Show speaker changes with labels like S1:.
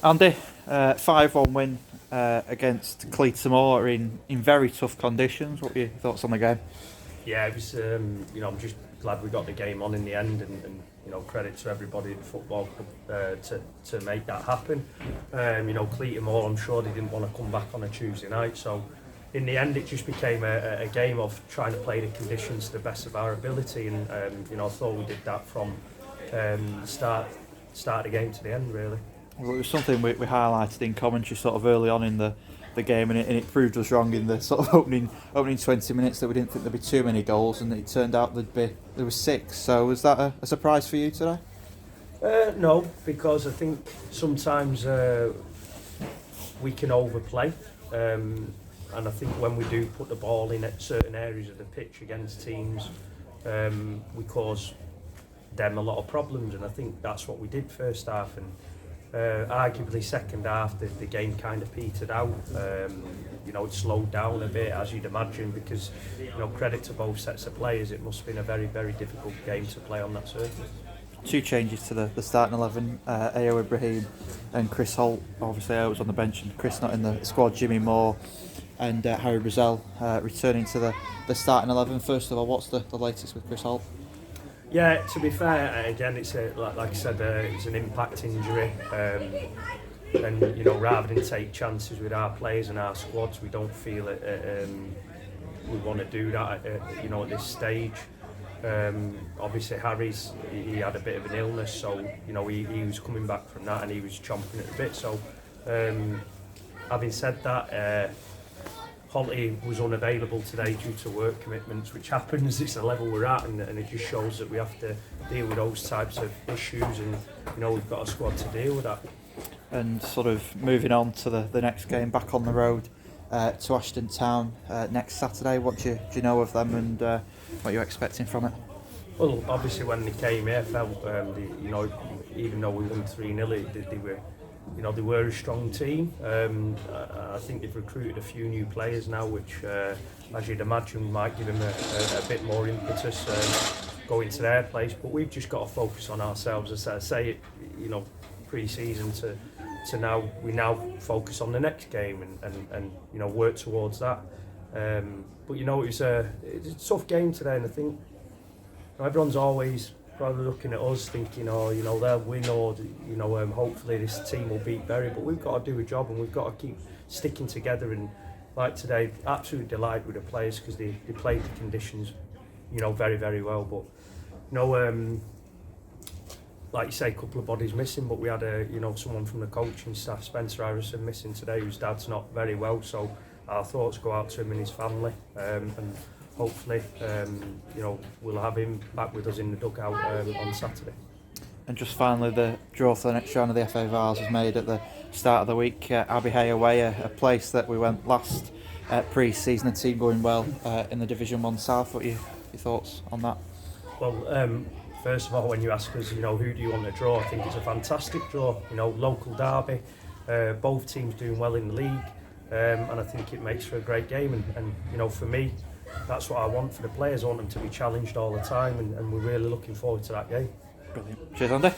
S1: Andy, 5-1 win against Cleatamore in very tough conditions. What were your thoughts on the game?
S2: Yeah, it was. I'm just glad we got the game on in the end, and credit to everybody in football to make that happen. Cleatamore, I'm sure they didn't want to come back on a Tuesday night, so in the end it just became a game of trying to play the conditions to the best of our ability, and I thought we did that from start of the game to the end, really.
S1: Well, it was something we highlighted in commentary sort of early on in the game, and it proved us wrong in the sort of opening 20 minutes that we didn't think there'd be too many goals, and it turned out there was 6. So was that a surprise for you today?
S2: No, because I think sometimes we can overplay, and I think when we do put the ball in at certain areas of the pitch against teams, we cause them a lot of problems, and I think that's what we did first half, and arguably second half the game kind of petered out. It slowed down a bit, as you'd imagine, because credit to both sets of players, it must have been a very, very difficult game to play on that surface.
S1: 2 changes to the starting 11, Ayo Ibrahim and Chris Holt. Obviously Ayo was on the bench and Chris not in the squad. Jimmy Moore and Harry Brazell returning to the starting 11. First of all, what's the latest with Chris Holt?
S2: Yeah, to be fair, again, it's like I said, it's an impact injury, and rather than take chances with our players and our squads, we don't feel we want to do that at this stage. Obviously Harry's he had a bit of an illness, so he was coming back from that and he was chomping at the bit. So having said that, Holty was unavailable today due to work commitments, which happens. It's the level we're at, and it just shows that we have to deal with those types of issues, and we've got a squad to deal with that.
S1: And sort of moving on to the next game, back on the road to Ashton Town next Saturday. What do you know of them, and what you're expecting from it?
S2: Well, obviously when they came here, felt even though we won 3-0, they were a strong team. I think they've recruited a few new players now, which, as you'd imagine, might give them a bit more impetus going to their place. But we've just got to focus on ourselves, as I say, pre-season to now. We now focus on the next game and work towards that. But it was a tough game today, and I think everyone's always probably looking at us thinking, they'll win, or hopefully this team will beat Bury. But we've got to do a job, and we've got to keep sticking together. And like today, absolutely delighted with the players because they played the conditions, very, very well. But like you say, a couple of bodies missing, but we had someone from the coaching staff, Spencer Harrison, missing today, whose dad's not very well. So our thoughts go out to him and his family, and hopefully, we'll have him back with us in the dugout on Saturday.
S1: And just finally, the draw for the next round of the FA Vars was made at the start of the week. Abbey Hay away, a place that we went last pre-season, a team going well in the Division 1 South. What are your thoughts on that?
S2: Well, first of all, when you ask us, who do you want to draw, I think it's a fantastic draw. Local derby, both teams doing well in the league, and I think it makes for a great game. And for me, that's what I want for the players. I want them to be challenged all the time, and we're really looking forward to that game.
S1: Brilliant. Cheers, Andy.